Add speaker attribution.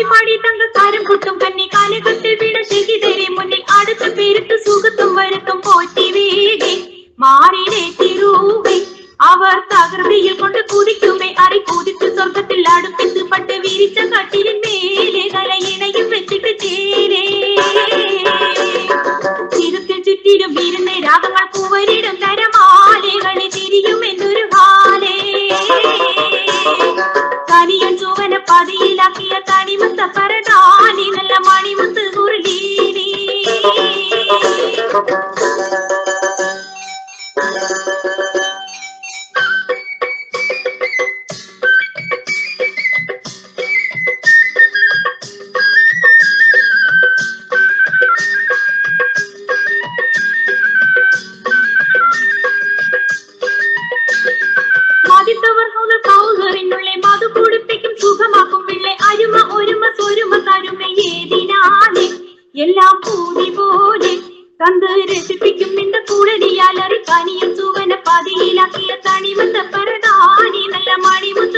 Speaker 1: പാടി തങ്കക്കാരും കുട്ടും കന്നി കാലഘട്ടത്തിൽ വീണ ശശിധരെ മുന്നിൽ അടുത്ത പേരുത്ത് സുഖത്തും വരുത്തും പോറ്റി വേഗി മാറിനെ തിരുവേ അവർ തകൃതിയിൽ കൊണ്ട് കുതിക്കുമേ അറി കുതിച്ചു സ്വർഗത്തിൽ അടുപ്പിച്ച് പട്ട് വിരിച്ച കട്ടിലിൻ മേലെ കലയിണയും വെച്ചിട്ട് ചേരേ ചിരത്തിൽ ചുറ്റിലും വീരുന്ന രാഗങ്ങൾ പൂവരിടും തരമാലകളിൽ തിരിയും എന്നൊരു ഹാലേ കനിയൻ ചുവന പതിയിലാക്കിയ തണിമുത്ത പരദാനി നല്ല മണിമുത്ത് കുരുളീനി എല്ലാം പൂതി പോലെ കണ്ട് രസിപ്പിക്കും നിന്റെ കൂടലിയാൽ അറിക്കാനിയും ചുവന പതിയിലാക്കിയ തണിമത്ത പരദാനി നല്ല മണിമുത്ത്